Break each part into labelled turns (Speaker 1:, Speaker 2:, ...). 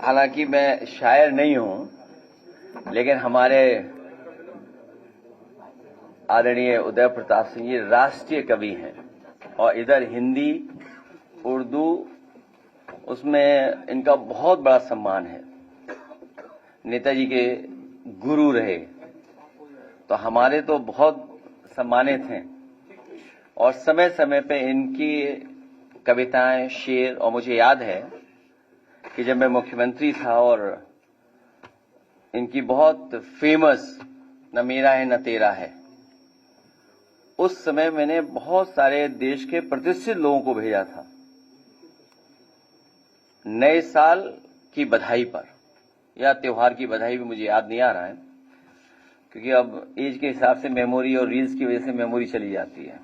Speaker 1: हालांकि मैं शायर नहीं हूं, लेकिन हमारे आदरणीय उदय प्रताप सिंह जी राष्ट्रीय कवि हैं और इधर हिंदी, उर्दू, उसमें इनका बहुत बड़ा सम्मान है। नेताजी के गुरु रहे, तो हमारे तो बहुत सम्मानित हैं और समय समय पे इनकी कविताएं, शेर, और मुझे याद है कि जब मैं मुख्यमंत्री था और इनकी बहुत फेमस न मेरा है न तेरा है, उस समय मैंने बहुत सारे देश के प्रतिष्ठित लोगों को भेजा था नए साल की बधाई पर, या त्योहार की बधाई भी मुझे याद नहीं आ रहा है, क्योंकि अब एज के हिसाब से मेमोरी और रील्स की वजह से मेमोरी चली जाती है।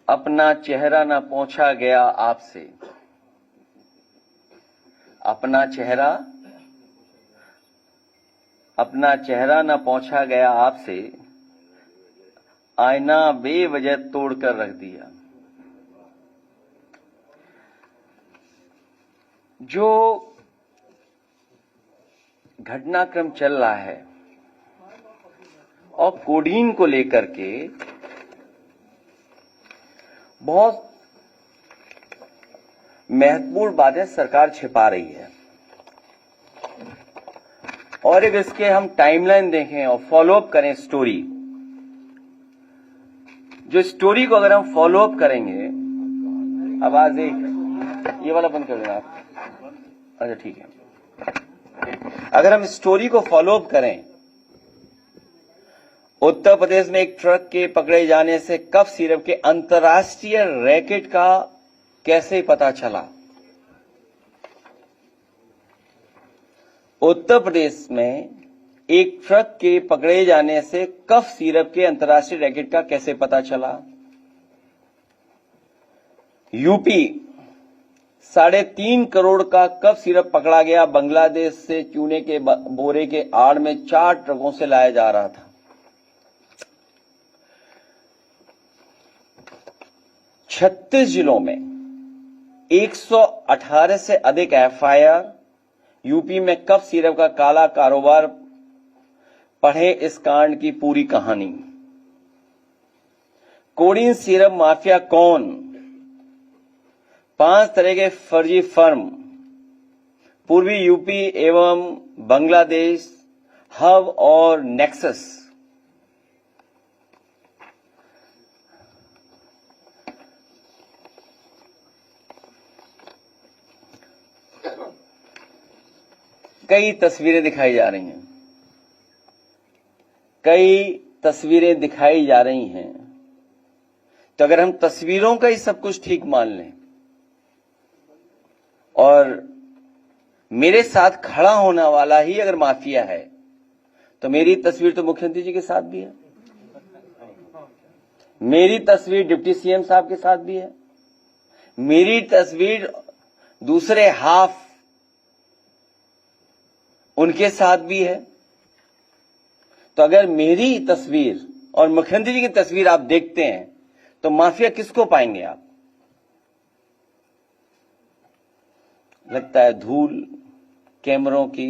Speaker 1: अपना चेहरा न पोंछा गया आपसे, अपना चेहरा न पोंछा गया आपसे, आईना बेवजह तोड़कर रख दिया। जो घटनाक्रम चल रहा है और कोडीन को लेकर के बहुत महत्वपूर्ण बातें सरकार छिपा रही है, और अगर इसके हम टाइमलाइन देखें और फॉलो अप करें स्टोरी, जो स्टोरी को अगर हम फॉलो अप करेंगे, आवाज एक ये वाला बंद कर देना आप, अच्छा ठीक है। अगर हम स्टोरी को फॉलो अप करें, उत्तर प्रदेश में एक ट्रक के पकड़े जाने से कफ सिरप के अंतर्राष्ट्रीय रैकेट का कैसे पता चला। उत्तर प्रदेश में एक ट्रक के पकड़े जाने से कफ सिरप के अंतर्राष्ट्रीय रैकेट का कैसे पता चला। यूपी 3.5 करोड़ का कफ सिरप पकड़ा गया, बांग्लादेश से चूने के बोरे के आड़ में 4 ट्रकों से लाया जा रहा था। 36 जिलों में 118 से अधिक एफआईआर। यूपी में कफ सिरप का काला कारोबार, पढ़े इस कांड की पूरी कहानी। कोडीन सिरप माफिया कौन, 5 तरह के फर्जी फर्म, पूर्वी यूपी एवं बांग्लादेश, हब और नेक्सस। कई तस्वीरें दिखाई जा रही हैं, तो अगर हम तस्वीरों का ही सब कुछ ठीक मान लें और मेरे साथ खड़ा होने वाला ही अगर माफिया है, तो मेरी तस्वीर तो मुख्यमंत्री जी के साथ भी है, मेरी तस्वीर डिप्टी सीएम साहब के साथ भी है, मेरी तस्वीर दूसरे हाफ उनके साथ भी है। तो अगर मेरी तस्वीर और मुख्यमंत्री जी की तस्वीर आप देखते हैं, तो माफिया किसको पाएंगे आप। लगता है धूल कैमरों की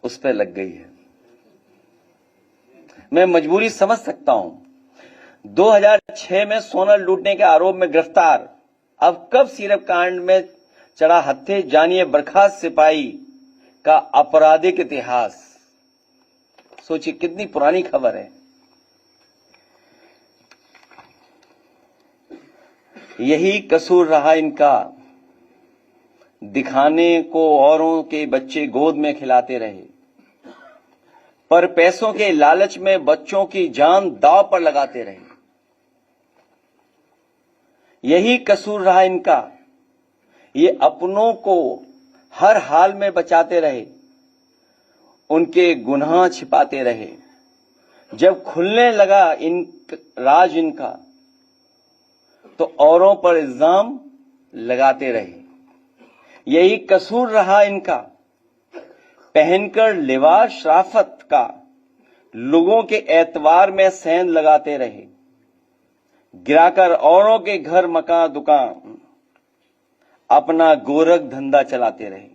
Speaker 1: उस पर लग गई है। मैं मजबूरी समझ सकता हूं। 2006 में सोना लूटने के आरोप में गिरफ्तार, अब कफ सिरप कांड में चढ़ा हत्थे, जानिए बर्खास्त सिपाही का आपराधिक इतिहास। सोचिए कितनी पुरानी खबर है। यही कसूर रहा इनका, दिखाने को औरों के बच्चे गोद में खिलाते रहे, पर पैसों के लालच में बच्चों की जान दांव पर लगाते रहे। यही कसूर रहा इनका, ये अपनों को हर हाल में बचाते रहे, उनके गुनाह छिपाते रहे। जब खुलने लगा राज इनका, तो औरों पर इल्जाम लगाते रहे। यही कसूर रहा इनका, पहनकर लिबास शराफत का लोगों के एतबार में सेंध लगाते रहे। गिराकर औरों के घर मकान दुकान अपना गोरख धंधा चलाते रहे।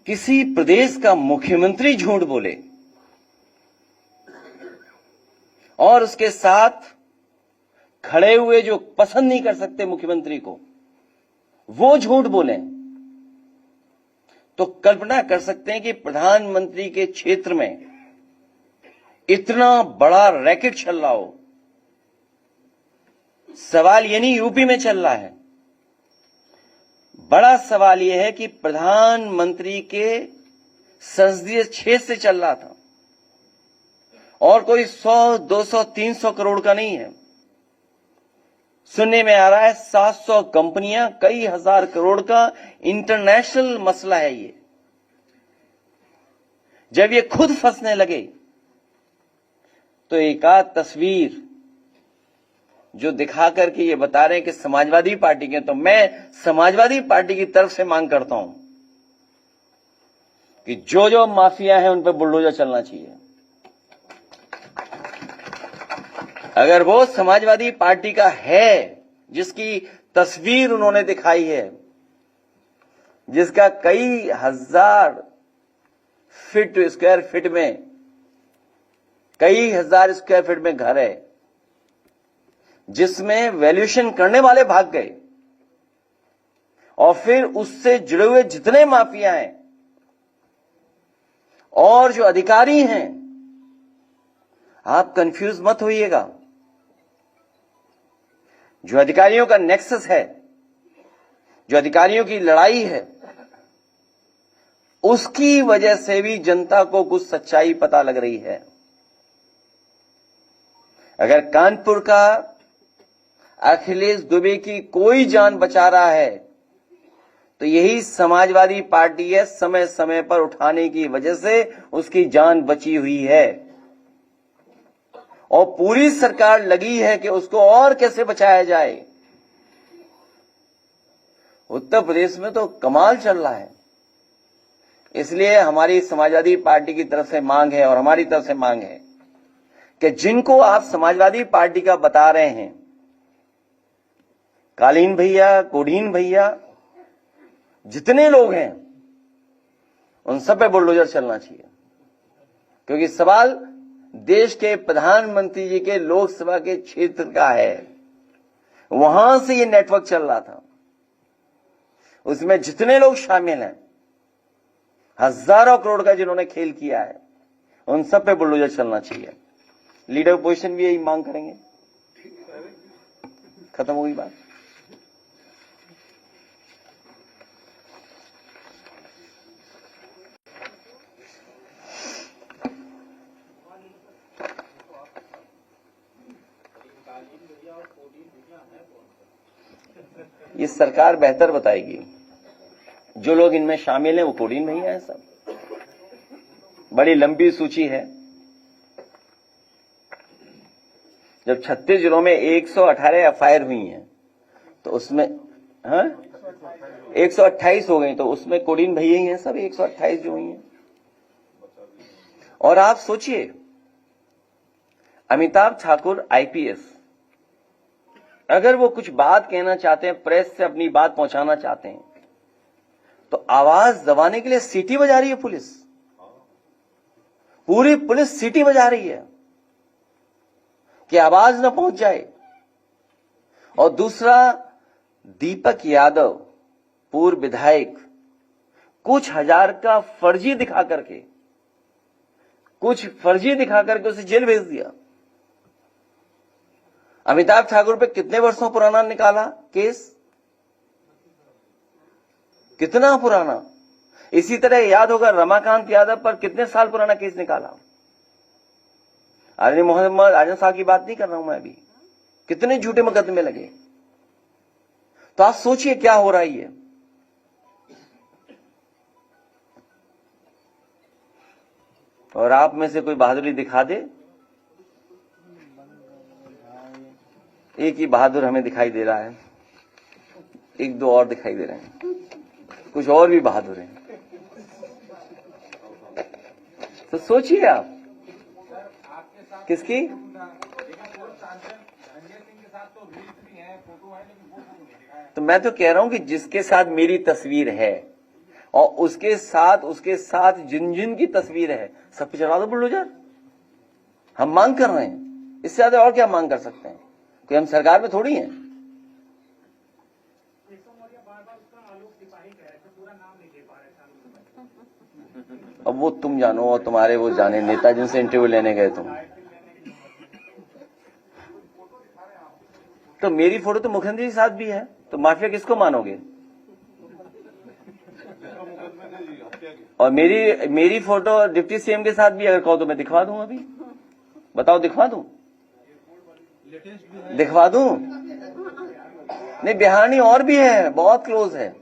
Speaker 1: किसी प्रदेश का मुख्यमंत्री झूठ बोले और उसके साथ खड़े हुए जो पसंद नहीं कर सकते मुख्यमंत्री को, वो झूठ बोले, तो कल्पना कर सकते हैं कि प्रधानमंत्री के क्षेत्र में इतना बड़ा रैकेट चल रहा हो। सवाल ये नहीं यूपी में चल रहा है, बड़ा सवाल यह है कि प्रधानमंत्री के संसदीय क्षेत्र से चल रहा था और कोई 100, 200, 300 करोड़ का नहीं है। सुनने में आ रहा है 700 कंपनियां, कई हजार करोड़ का इंटरनेशनल मसला है ये। जब ये खुद फंसने लगे तो एक आध तस्वीर जो दिखा करके ये बता रहे हैं कि समाजवादी पार्टी के, तो मैं समाजवादी पार्टी की तरफ से मांग करता हूं कि जो जो माफिया हैं उन पर बुलडोजर चलना चाहिए। अगर वो समाजवादी पार्टी का है जिसकी तस्वीर उन्होंने दिखाई है, जिसका कई हजार स्क्वायर फीट में, कई हजार स्क्वायर फीट में घर है, जिसमें वैल्यूएशन करने वाले भाग गए, और फिर उससे जुड़े हुए जितने माफिया हैं और जो अधिकारी हैं, आप कंफ्यूज मत होइएगा। जो अधिकारियों का नेक्सस है, जो अधिकारियों की लड़ाई है, उसकी वजह से भी जनता को कुछ सच्चाई पता लग रही है। अगर कानपुर का अखिलेश दुबे की कोई जान बचा रहा है तो यही समाजवादी पार्टी है। समय समय पर उठाने की वजह से उसकी जान बची हुई है और पूरी सरकार लगी है कि उसको और कैसे बचाया जाए। उत्तर प्रदेश में तो कमाल चल रहा है। इसलिए हमारी समाजवादी पार्टी की तरफ से मांग है और हमारी तरफ से मांग है कि जिनको आप समाजवादी पार्टी का बता रहे हैं, कालीन भैया, कोडीन भैया, जितने लोग हैं, उन सब पे बुलडोजर चलना चाहिए। क्योंकि सवाल देश के प्रधानमंत्री जी के लोकसभा के क्षेत्र का है। वहां से ये नेटवर्क चल रहा था, उसमें जितने लोग शामिल हैं, हजारों करोड़ का जिन्होंने खेल किया है, उन सब पे बुलडोजर चलना चाहिए। लीडर अपोजिशन भी यही मांग करेंगे। खत्म हो गई बात। ये सरकार बेहतर बताएगी। जो लोग इनमें शामिल हैं वो कोडीन भैया हैं। सब बड़ी लंबी सूची है। जब 36 जिलों में 118 एफआईआर हुई हैं तो उसमें 128 हो गई, तो उसमें कोडीन भैया ही हैं सब 128 जो हुई हैं। और आप सोचिए, अमिताभ ठाकुर आईपीएस, अगर वो कुछ बात कहना चाहते हैं, प्रेस से अपनी बात पहुंचाना चाहते हैं, तो आवाज दबाने के लिए सीटी बजा रही है पुलिस। पूरी पुलिस सीटी बजा रही है कि आवाज न पहुंच जाए। और दूसरा, दीपक यादव पूर्व विधायक कुछ हजार का फर्जी दिखा करके उसे जेल भेज दिया। अमिताभ ठाकुर पे कितने वर्षों पुराना निकाला केस, कितना पुराना। इसी तरह याद होगा रमाकांत यादव पर कितने साल पुराना केस निकाला। आदरणीय मोहम्मद आजम साहब की बात नहीं कर रहा हूं मैं अभी, कितने झूठे मुकदमे लगे। तो आप सोचिए क्या हो रहा है ये। और आप में से कोई बहादुरी दिखा दे। एक ही बहादुर हमें दिखाई दे रहा है, एक दो और दिखाई दे रहे हैं, कुछ और भी बहादुर हैं। तो सोचिए आप, किसकी? तो मैं तो कह रहा हूं कि जिसके साथ मेरी तस्वीर है और उसके साथ जिन जिन की तस्वीर है, सब पे चढ़ा दो बुलडोजर। हम मांग कर रहे हैं, इससे ज्यादा और क्या मांग कर सकते हैं? कोई हम सरकार में थोड़ी हैं। अब वो तुम जानो और तुम्हारे वो जाने नेता जिनसे इंटरव्यू लेने गए तुम। तो मेरी फोटो तो मुख्यमंत्री के साथ भी है, तो माफिया किसको मानोगे? और मेरी फोटो डिप्टी सीएम के साथ भी अगर कहो तो मैं दिखवा दूं। अभी बताओ, दिखवा दूं? दिखवा दूं? नहीं, बिहार नहीं, और भी है, बहुत क्लोज है।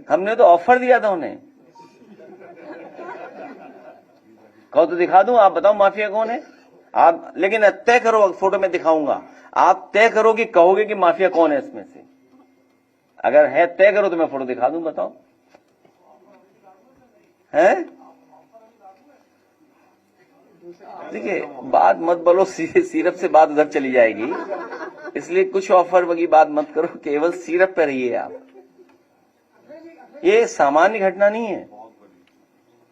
Speaker 1: हमने तो ऑफर दिया था उन्हें। कहो तो दिखा दूं? आप बताओ माफिया कौन है आप, लेकिन तय करो, फोटो में दिखाऊंगा। आप तय करो कि कहोगे कि माफिया कौन है इसमें से। अगर है तय करो तो मैं फोटो दिखा दूं, बताओ। है? देखिए, बात मत बोलो, सीरप से बात उधर चली जाएगी, इसलिए कुछ ऑफर वगी बात मत करो, केवल सीरप पे रहिए आप। ये सामान्य घटना नहीं है।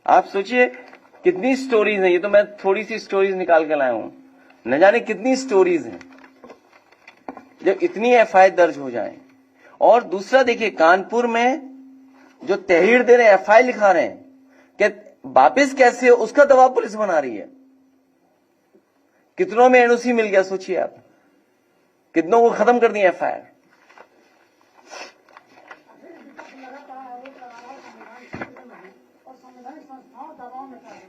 Speaker 1: आप सोचिए कितनी स्टोरीज हैं। ये तो मैं थोड़ी सी स्टोरीज निकाल कर लाया हूं, न जाने कितनी स्टोरीज हैं जब इतनी एफआईआर दर्ज हो जाए। और दूसरा देखिए, कानपुर में जो तहरीर दे रहे हैं, एफआईआर लिखा रहे हैं, कि वापिस कैसे हो उसका दबाव पुलिस बना रही है। कितनों में एनओसी मिल गया, सोचिए आप, कितनों को खत्म कर दिया एफआईआर।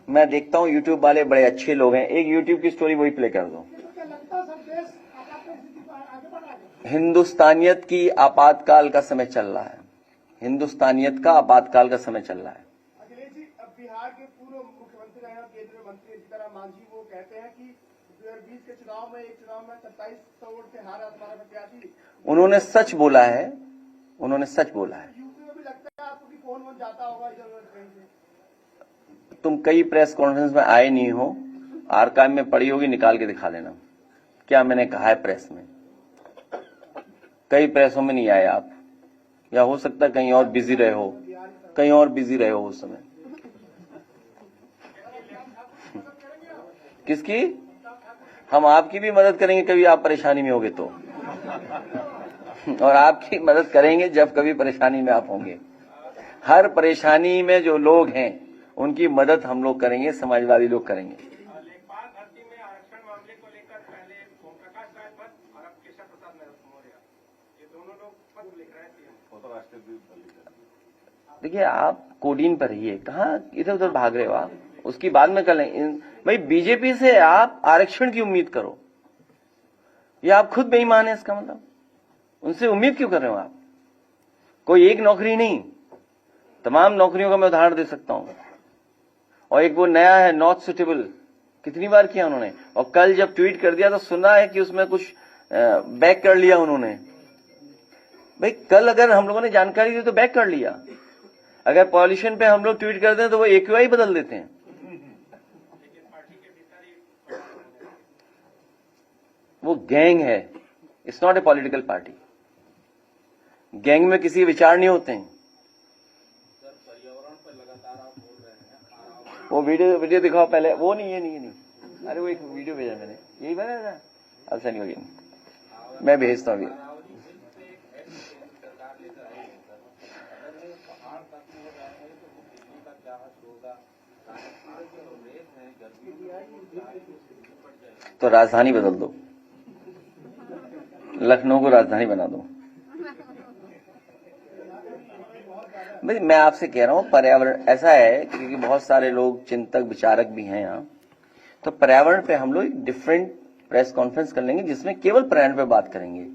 Speaker 1: मैं देखता हूं यूट्यूब वाले बड़े अच्छे लोग हैं, एक यूट्यूब की स्टोरी वही प्ले कर दो। हिंदुस्तानियत की आपातकाल का समय चल रहा है, हिंदुस्तानियत का आपातकाल का समय चल रहा है।
Speaker 2: अखिलेश जी, अब बिहार के पूर्व मुख्यमंत्री रहे केंद्रीय मंत्री सीताराम मांझी, वो कहते हैं कि 2020 के चुनाव में 2700 वोट से हारा हमारा प्रत्याशी।
Speaker 1: उन्होंने सच बोला है, उन्होंने सच बोला है।
Speaker 2: यूपी में भी लगता है आपको कि फोन वोन जाता होगा इधर कहीं से।
Speaker 1: तुम कई प्रेस कॉन्फ्रेंस में आए नहीं हो, आर्काइव में पड़ी होगी, निकाल के दिखा देना क्या मैंने कहा है प्रेस में। कई प्रेसों में नहीं आए आप, या हो सकता है कहीं और बिजी रहे हो, कहीं और बिजी रहे हो उस समय। किसकी? हम आपकी भी मदद करेंगे कभी आप परेशानी में होगे तो, और आपकी मदद करेंगे जब कभी परेशानी में आप होंगे। हर परेशानी में जो लोग हैं उनकी मदद हम लोग करेंगे, समाजवादी लोग करेंगे।
Speaker 2: लेखपाल भर्ती में आरक्षण मामले को लेकर पहले ओम प्रकाश राय पद और अब केशव प्रसाद मौर्य, ये दोनों लोग पद लिख रहे थे।
Speaker 1: देखिए, आप कोडीन पर रहिए, कहाँ इधर उधर भाग रहे हो आप, उसकी बाद में कर लेंगे। भाई, बीजेपी से आप आरक्षण की उम्मीद करो, या आप खुद बेईमान है, इसका मतलब उनसे उम्मीद क्यों कर रहे हो आप? कोई एक नौकरी नहीं, तमाम नौकरियों का मैं उदाहरण दे सकता हूं। और एक वो नया है नॉट सुटेबल, कितनी बार किया उन्होंने, और कल जब ट्वीट कर दिया तो सुना है कि उसमें कुछ बैक कर लिया उन्होंने। भाई, कल अगर हम लोगों ने जानकारी दी तो बैक कर लिया। अगर पॉल्यूशन पे हम लोग ट्वीट करते हैं तो वो AQI बदल देते हैं। वो गैंग है, it's not a political party. Gang में किसी विचार नहीं होते हैं। वो वीडियो दिखाओ पहले। वो नहीं, ये नहीं। अरे वो एक वीडियो भेजा मैंने, यही बना था। अच्छा नहीं होगी, मैं भेजता हूँ अभी। तो राजधानी बदल दो, लखनऊ को राजधानी बना दो। भाई, मैं आपसे कह रहा हूं, पर्यावरण ऐसा है क्योंकि बहुत सारे लोग चिंतक विचारक भी हैं यहाँ, तो पर्यावरण पे हम लोग एक डिफरेंट प्रेस कॉन्फ्रेंस कर लेंगे जिसमें केवल पर्यावरण पे बात करेंगे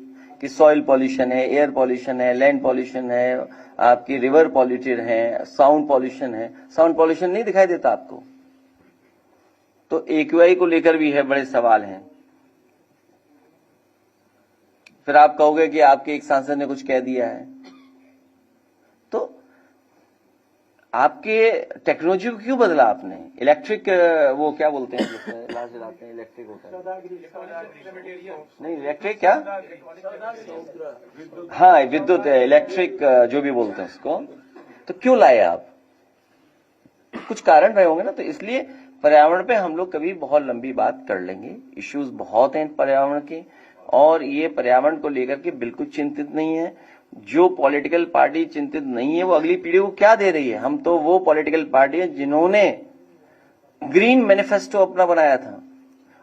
Speaker 1: कि सॉइल पॉल्यूशन है, एयर पॉल्यूशन है, लैंड पॉल्यूशन है, आपकी रिवर पॉल्यूटेड है, साउंड पॉल्यूशन है। साउंड पॉल्यूशन नहीं दिखाई देता आपको? तो AQI को लेकर भी है, बड़े सवाल हैं। फिर आप कहोगे कि आपके एक सांसद ने कुछ कह दिया है। तो आपके टेक्नोलॉजी को क्यों बदला आपने? इलेक्ट्रिक वो क्या बोलते हैं जिसमें लाश जलाते हैं, इलेक्ट्रिक होता है नहीं, इलेक्ट्रिक क्या, हाँ विद्युत इलेक्ट्रिक जो भी बोलते हैं उसको, तो क्यों लाए आप? कुछ कारण रहे होंगे ना। तो इसलिए पर्यावरण पे हम लोग कभी बहुत लंबी बात कर लेंगे। इश्यूज बहुत हैं पर्यावरण के, और ये पर्यावरण को लेकर के बिल्कुल चिंतित नहीं है। जो पॉलिटिकल पार्टी चिंतित नहीं है वो अगली पीढ़ी को क्या दे रही है? हम तो वो पॉलिटिकल पार्टी है जिन्होंने ग्रीन मैनिफेस्टो अपना बनाया था,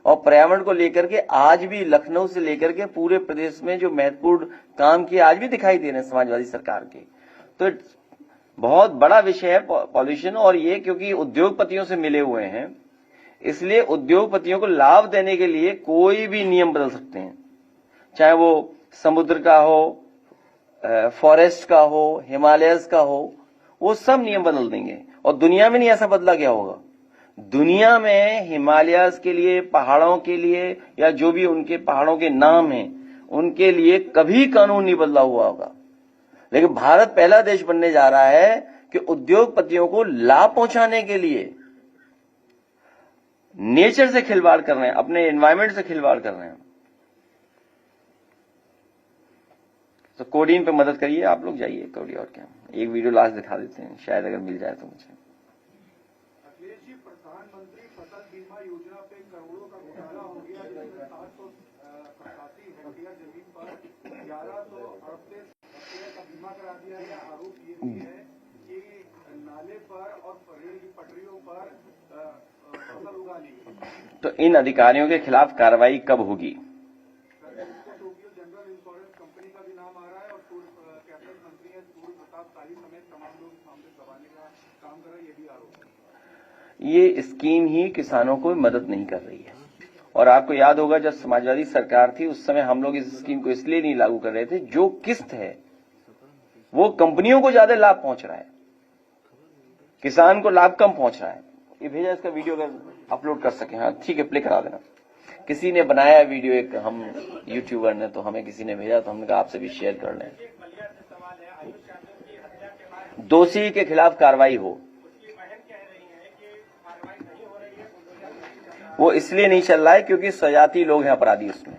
Speaker 1: और पर्यावरण को लेकर के आज भी लखनऊ से लेकर के पूरे प्रदेश में जो महत्वपूर्ण काम किए आज भी दिखाई दे रहे हैं समाजवादी सरकार के। तो बहुत बड़ा विषय है पॉल्यूशन, और ये क्योंकि उद्योगपतियों से मिले हुए हैं, इसलिए उद्योगपतियों को लाभ देने के लिए कोई भी नियम बदल सकते हैं, चाहे वो समुद्र का हो, फॉरेस्ट का हो, हिमालयस का हो, वो सब नियम बदल देंगे। और दुनिया में नहीं ऐसा बदला गया होगा। दुनिया में हिमालयस के लिए, पहाड़ों के लिए, या जो भी उनके पहाड़ों के नाम हैं, उनके लिए कभी कानून नहीं बदला हुआ होगा। लेकिन भारत पहला देश बनने जा रहा है कि उद्योगपतियों को लाभ पहुंचाने के लिए नेचर से खिलवाड़ कर रहे हैं, अपने एनवायरमेंट से खिलवाड़ कर रहे हैं। तो कोडीन पे मदद करिए आप लोग, जाइए कोडी, और क्या एक वीडियो लास्ट दिखा देते हैं, शायद अगर मिल जाए तो मुझे।
Speaker 2: अखिलेश जी, प्रधानमंत्री फसल बीमा योजना पे करोड़ों का घोटाला हो गया, जिसमें 787 हेक्टेयर जमीन पर 1138 हेक्टेयर का बीमा करा दिया गया। आरोप ये भी है कि नाले पर और रेल की पटरियों पर फसल उगा ली गई।
Speaker 1: तो इन अधिकारियों के खिलाफ कार्रवाई कब होगी?
Speaker 2: जनरल इंश्योरेंस कंपनी का भी नाम आ रहा है, और कैबिनेट मंत्री है सूर्य प्रताप शाही समेत तमाम लोग इस मामले को दबाने का काम कर रहे हैं, ये भी आरोप है।
Speaker 1: ये स्कीम ही किसानों को मदद नहीं कर रही है। और आपको याद होगा जब समाजवादी सरकार थी उस समय हम लोग इस स्कीम को इसलिए नहीं लागू कर रहे थे, जो किस्त है वो कंपनियों को ज्यादा लाभ पहुंच रहा है, किसान को लाभ कम पहुंच रहा है। ये भेजा, इसका वीडियो अगर अपलोड कर सके। हाँ ठीक है, प्ले करा देना। किसी ने बनाया वीडियो, एक हम यूट्यूबर ने, तो हमें किसी ने भेजा, तो हमने कहा आपसे भी शेयर कर लें। दोषी के खिलाफ कार्रवाई हो, वो इसलिए नहीं चल रहा है क्योंकि स्वजाति लोग हैं अपराधी उसमें।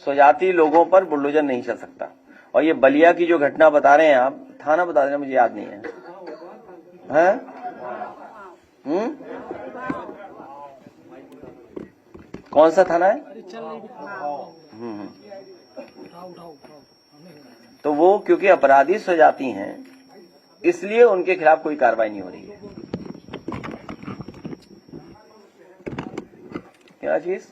Speaker 1: स्वजाति लोगों पर बुलडोजर नहीं चल सकता। और ये बलिया की जो घटना बता रहे हैं आप, थाना बता देना, मुझे याद नहीं है, हैं? कौन सा थाना है? तो वो क्योंकि अपराधी स्वजाति हैं इसलिए उनके खिलाफ कोई कार्रवाई नहीं हो रही है। क्या चीज?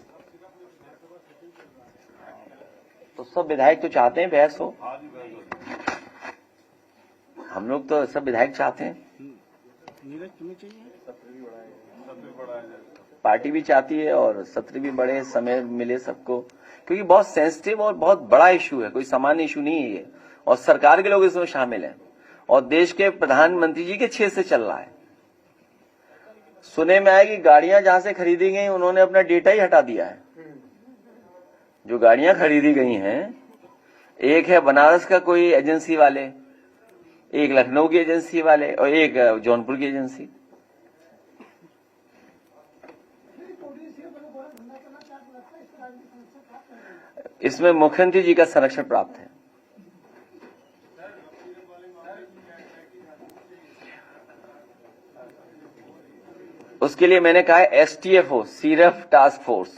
Speaker 1: तो सब विधायक तो चाहते हैं बहस हो, हम लोग तो सब विधायक चाहते हैं, पार्टी भी चाहती है और सत्र भी बढ़े, समय मिले सबको, क्योंकि बहुत सेंसिटिव और बहुत बड़ा इशू है, कोई सामान्य इशू नहीं है ये। और सरकार के लोग इसमें शामिल हैं, और देश के प्रधानमंत्री जी के छेद से चल रहा है। सुने में आया कि गाड़ियां जहां से खरीदी गई उन्होंने अपना डेटा ही हटा दिया है। जो गाड़ियां खरीदी गई हैं, एक है बनारस का कोई एजेंसी वाले, एक लखनऊ की एजेंसी वाले, और एक जौनपुर की एजेंसी। इसमें मुख्यमंत्री जी का संरक्षण प्राप्त है। उसके लिए मैंने कहा है एसटीएफ हो, सीरफ टास्क फोर्स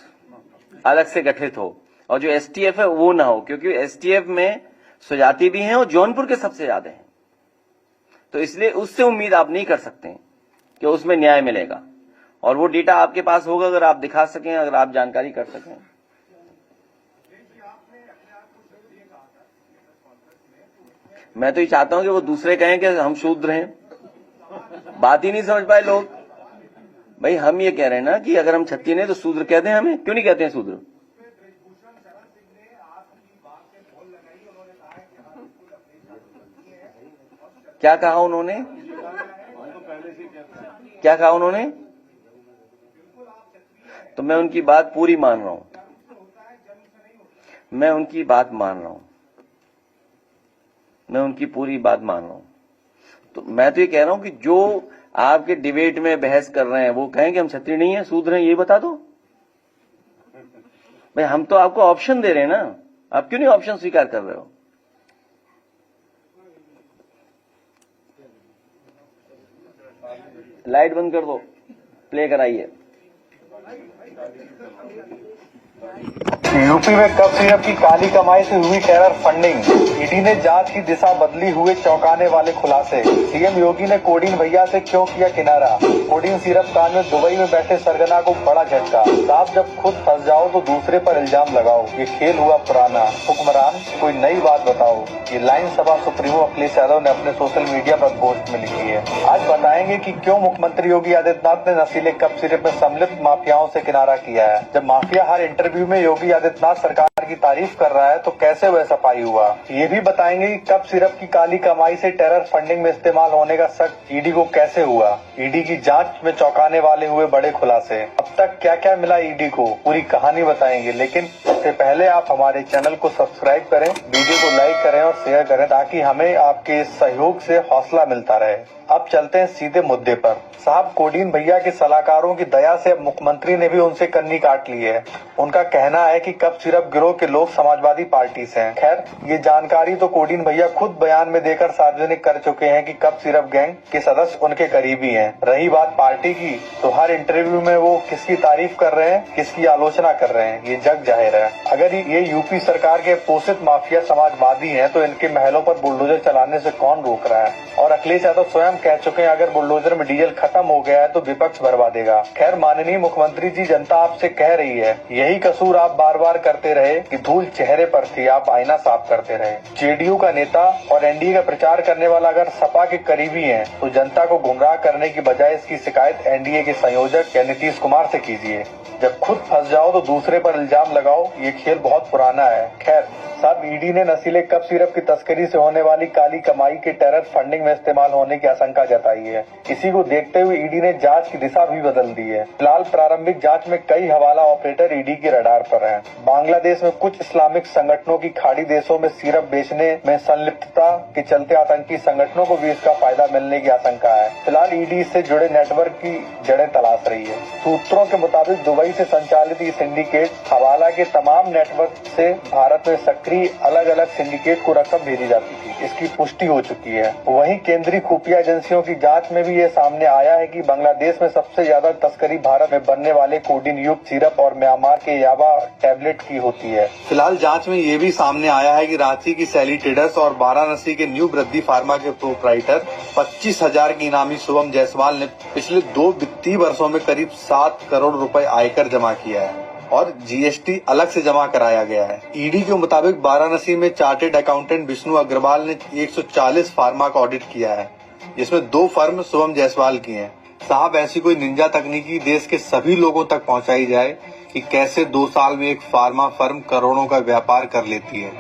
Speaker 1: अलग से गठित हो, और जो एसटीएफ है वो ना हो, क्योंकि एसटीएफ में स्वजाति भी हैं और जौनपुर के सबसे ज्यादा हैं। तो इसलिए उससे उम्मीद आप नहीं कर सकते कि उसमें न्याय मिलेगा। और वो डेटा आपके पास होगा अगर आप दिखा सकें, अगर आप जानकारी कर सकें। मैं तो ये चाहता हूं कि वो दूसरे कहें कि हम शूद्र हैं। बात ही नहीं समझ पाए लोग। भाई हम ये कह रहे हैं ना कि अगर हम क्षत्रिय नहीं तो शूद्र कहते हैं, हमें क्यों नहीं कहते हैं शूद्र? क्या कहा उन्होंने? क्या कहा उन्होंने? तो मैं उनकी बात पूरी मान रहा हूं, मैं उनकी बात मान रहा हूं, मैं उनकी पूरी बात मान रहा हूं। तो मैं तो ये कह रहा हूं कि जो आपके डिबेट में बहस कर रहे हैं वो कहें कि हम छत्री नहीं है, शूद्र हैं, ये बता दो भाई। हम तो आपको ऑप्शन दे रहे हैं ना, आप क्यों नहीं ऑप्शन स्वीकार कर रहे हो? लाइट बंद कर दो, प्ले कराइए।
Speaker 2: यूपी में कब सिरप की काली कमाई से हुई टेरर फंडिंग, ईडी ने जांच की दिशा बदली, हुए चौंकाने वाले खुलासे। सीएम योगी ने कोडीन भैया से क्यों किया किनारा, कोडीन सिरप कांड में दुबई में बैठे सरगना को बड़ा झटका। साहब जब खुद फंस जाओ तो दूसरे पर इल्जाम लगाओ, ये खेल हुआ पुराना, हुक्मरान कोई नई बात बताओ। ये लाइन सभा सुप्रीमो अखिलेश यादव ने अपने सोशल मीडिया पर पोस्ट में लिखी है। आज बताएंगे कि क्यों मुख्यमंत्री योगी आदित्यनाथ ने नशीले कप सिरप में सम्मिलित माफियाओं से किनारा किया है। जब माफिया हर इंटरव्यू में योगी आदित्यनाथ सरकार की तारीफ कर रहा है तो कैसे वह सफाई हुआ। ये भी बताएंगे कि कप सिरप की काली कमाई से टेरर फंडिंग में इस्तेमाल होने का शक ईडी को कैसे हुआ। ईडी की जांच में चौंकाने वाले हुए बड़े खुलासे, अब तक क्या क्या मिला ईडी को, पूरी कहानी बताएंगे। लेकिन उससे पहले आप हमारे चैनल को सब्सक्राइब करें, वीडियो को लाइक करें और शेयर करें ताकि हमें आपके सहयोग से हौसला मिलता रहे। अब चलते हैं सीधे मुद्दे पर। साहब कोडीन भैया के सलाहकारों की दया से अब मुख्यमंत्री ने भी उनसे कन्नी काट ली है। उनका कहना है कि कप सिरप गिरोह के लोग समाजवादी पार्टी से हैं। खैर ये जानकारी तो कोडीन भैया खुद बयान में देकर सार्वजनिक कर चुके हैं कि कप सिरप गैंग के सदस्य उनके करीबी हैं। रही बात पार्टी की, तो हर इंटरव्यू में वो किसकी तारीफ कर रहे हैं, किसकी आलोचना कर रहे हैं, ये जग जाहिर है। अगर ये यूपी सरकार के पोषित माफिया समाजवादी हैं तो इनके महलों पर बुलडोजर चलाने से कौन रोक रहा है। और अखिलेश यादव स्वयं कह चुके हैं अगर बुलडोजर में डीजल खत्म हो गया है तो विपक्ष भरवा देगा। खैर माननीय मुख्यमंत्री जी, जनता आपसे कह रही है यही कसूर आप बार बार करते रहे कि धूल चेहरे पर थी, आप आईना साफ करते रहे। जेडीयू का नेता और एनडीए का प्रचार करने वाला अगर सपा के करीबी है तो जनता को गुमराह करने की बजाय इसकी शिकायत एनडीए के संयोजक या नीतीश कुमार से कीजिए। जब खुद फंस जाओ तो दूसरे पर इल्जाम लगाओ, ये खेल बहुत पुराना है। खैर साहब ईडी ने नशीले कप सिरप की तस्करी से होने वाली काली कमाई के टेरर फंडिंग में इस्तेमाल होने की आशंका जताई है। इसी को देखते हुए ईडी ने जांच की दिशा भी बदल दी है। फिलहाल प्रारंभिक जांच में कई हवाला ऑपरेटर ईडी के रडार पर हैं। बांग्लादेश में कुछ इस्लामिक संगठनों की खाड़ी देशों में सिरप बेचने में संलिप्तता के चलते आतंकी संगठनों को भी इसका फायदा मिलने की आशंका है। फिलहाल ईडी से जुड़े नेटवर्क की जड़ें तलाश रही है। सूत्रों के मुताबिक दुबई से संचालित ये सिंडिकेट हवाला के तमाम नेटवर्क से भारत में सक्रिय अलग अलग सिंडिकेट को रकम भेजी जाती थी, इसकी पुष्टि हो चुकी है। वहीं केंद्रीय खुफिया एजेंसियों की जांच में भी ये सामने आया है कि बांग्लादेश में सबसे ज्यादा तस्करी भारत में बनने वाले कोडीन युक्त सिरप और म्यांमार के याबा टैबलेट की होती है। फिलहाल जांच में ये भी सामने आया है कि रांची की सैली ट्रेडर्स और वाराणसी के न्यू वृद्धि फार्मा के प्रोप्राइटर 25,000 की इनामी शुभम जायसवाल ने पिछले 2 वित्तीय वर्षों में करीब 7 करोड़ रुपए आयकर जमा किया है और जीएसटी अलग से जमा कराया गया है। ईडी के मुताबिक वाराणसी में चार्टेड अकाउंटेंट विष्णु अग्रवाल ने 140 फार्मा का ऑडिट किया है, जिसमें 2 फर्म शुभम जायसवाल की हैं। साहब ऐसी कोई निंजा तकनीकी देश के सभी लोगों तक पहुंचाई जाए कि कैसे 2 साल में एक फार्मा फर्म करोड़ों का व्यापार कर लेती है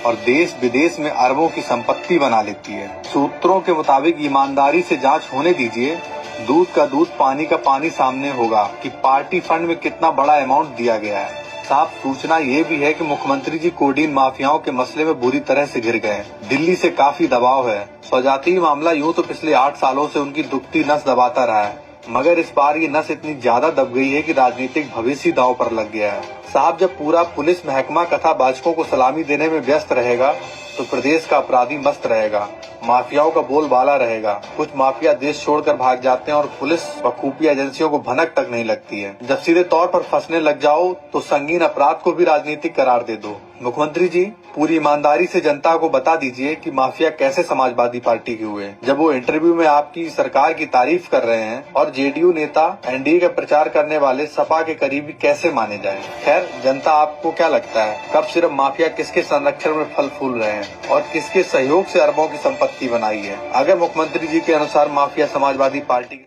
Speaker 2: और देश विदेश में अरबों की संपत्ति बना लेती है। सूत्रों के मुताबिक ईमानदारी से जांच होने दीजिए, दूध का दूध पानी का पानी सामने होगा कि पार्टी फंड में कितना बड़ा अमाउंट दिया गया है। साफ सूचना ये भी है कि मुख्यमंत्री जी कोडीन माफियाओं के मसले में बुरी तरह से घिर गए। दिल्ली से काफी दबाव है। स्वजातीय मामला यूं तो पिछले 8 सालों से उनकी दुखती नस दबाता रहा है, मगर इस बार ये नस इतनी ज्यादा दब गई है कि राजनीतिक भविष्य दांव पर लग गया है। साहब जब पूरा पुलिस महकमा कथाबाचकों को सलामी देने में व्यस्त रहेगा तो प्रदेश का अपराधी मस्त रहेगा, माफियाओं का बोलबाला रहेगा। कुछ माफिया देश छोड़कर भाग जाते हैं और पुलिस व खुफिया एजेंसियों को भनक तक नहीं लगती है। जब सीधे तौर पर फंसने लग जाओ तो संगीन अपराध को भी राजनीतिक करार दे दो। मुख्यमंत्री जी पूरी ईमानदारी से जनता को बता दीजिए कि माफिया कैसे समाजवादी पार्टी के हुए, जब वो इंटरव्यू में आपकी सरकार की तारीफ कर रहे हैं और जेडीयू नेता एनडीए का प्रचार करने वाले सपा के करीबी कैसे माने जाएं। खैर जनता आपको क्या लगता है, कब सिर्फ माफिया किसके संरक्षण में फल फूल रहे हैं और किसके सहयोग से अरबों की संपत्ति बनाई है। अगर मुख्यमंत्री जी के अनुसार माफिया समाजवादी पार्टी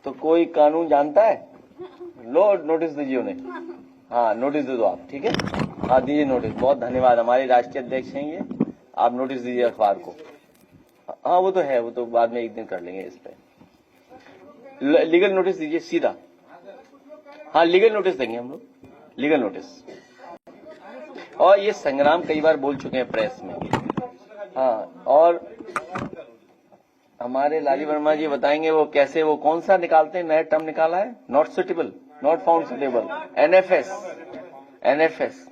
Speaker 1: तो कोई कानून जानता है, लो नोटिस दीजिए उन्हें। हाँ नोटिस दे दो आप, ठीक है। हाँ दीजिए नोटिस, बहुत धन्यवाद। हमारे राष्ट्रीय अध्यक्ष हैं ये, आप नोटिस दीजिए अखबार को। हाँ वो तो है, वो तो बाद में एक दिन कर लेंगे इस पे। लीगल नोटिस दीजिए सीधा। हाँ, लीगल नोटिस देंगे हम लोग, लीगल नोटिस। और ये संग्राम कई बार बोल चुके हैं प्रेस में। हाँ, और हमारे लाली वर्मा जी बताएंगे वो कैसे, वो कौन सा निकालते हैं, नया टर्म निकाला है, not suitable, not found suitable, NFS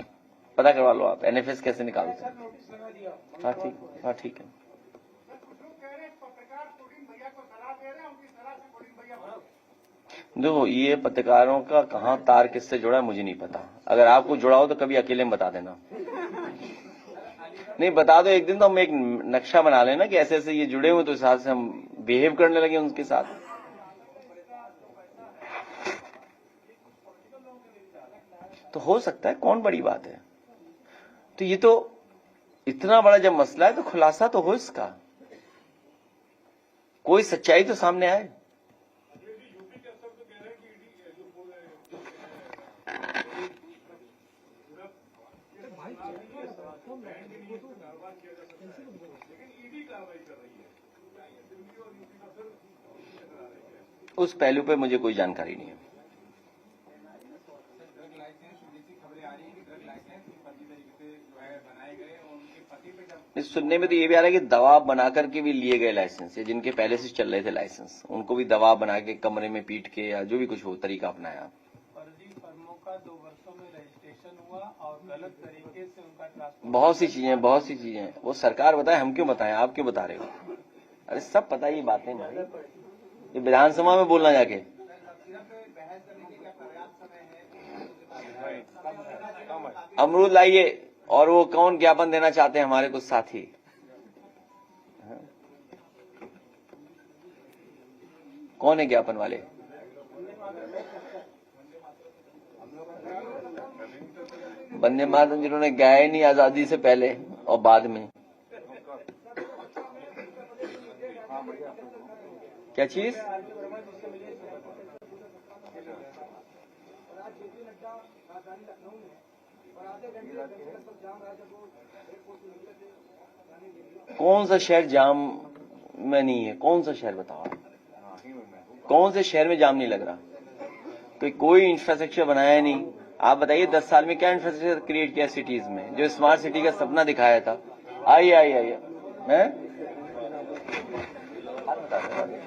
Speaker 1: पता करवा लो आप, एनएफएस कैसे निकालते हैं। हाँ ठीक है। देखो, ये पत्रकारों का कहाँ तार किससे जुड़ा है मुझे नहीं पता। अगर आपको जुड़ा हो तो कभी अकेले में बता देना। नहीं बता दो, एक दिन तो हम एक नक्शा बना लेना कि ऐसे ऐसे ये जुड़े हुए, तो इस हिसाब से हम बिहेव करने लगे उनके साथ। तो हो सकता है, कौन बड़ी बात है। तो ये तो इतना बड़ा जब मसला है तो खुलासा तो हो इसका, कोई सच्चाई तो सामने आए। उस पहलू पे मुझे कोई जानकारी नहीं है। इस सुनने में तो ये भी आ रहा है कि दबाव बना करके भी लिए गए लाइसेंस, जिनके पहले से चल रहे थे लाइसेंस, उनको भी दबाव बना के कमरे में पीट के या जो भी कुछ हो तरीका अपनाया।
Speaker 3: फर्जी फर्मों का 2 वर्षों में रजिस्ट्रेशन हुआ और गलत तरीके से उनका ट्रांसपोर्ट,
Speaker 1: बहुत सी चीजें वो सरकार बताए, हम क्यों बताएं, आप क्यों बता रहे हो। अरे सब पता ही बातें भाई, ये विधानसभा में बोलना जाके। अमरूद लाइए, और वो कौन ज्ञापन देना चाहते हैं, हमारे कुछ साथी। कौन है ज्ञापन वाले? वंदे मातरम जिन्होंने गाया नहीं आजादी से पहले और बाद में। क्या चीज? कौन सा शहर जाम में नहीं है? कौन सा शहर बताओ, कौन से शहर में जाम नहीं लग रहा? कोई इंफ्रास्ट्रक्चर बनाया नहीं। आप बताइए 10 साल में क्या इंफ्रास्ट्रक्चर क्रिएट किया सिटीज में, जो स्मार्ट सिटी का सपना दिखाया था। आइए मैं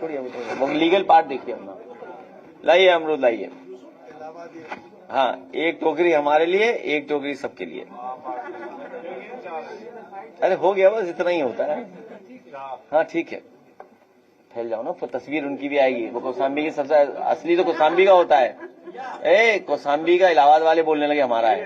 Speaker 1: छोड़िए, वो लीगल पार्ट देखिए अपना। लाइए अमरूद लाइए। हाँ, एक टोकरी हमारे लिए, एक टोकरी सबके लिए। अरे हो गया, बस इतना ही होता है। हाँ ठीक है, फैल जाओ ना, तस्वीर उनकी भी आएगी। वो कौसाम्बी की सबसे असली तो कौसाम्बी का होता है। कौसाम्बी का इलाहाबाद वाले बोलने लगे हमारा है।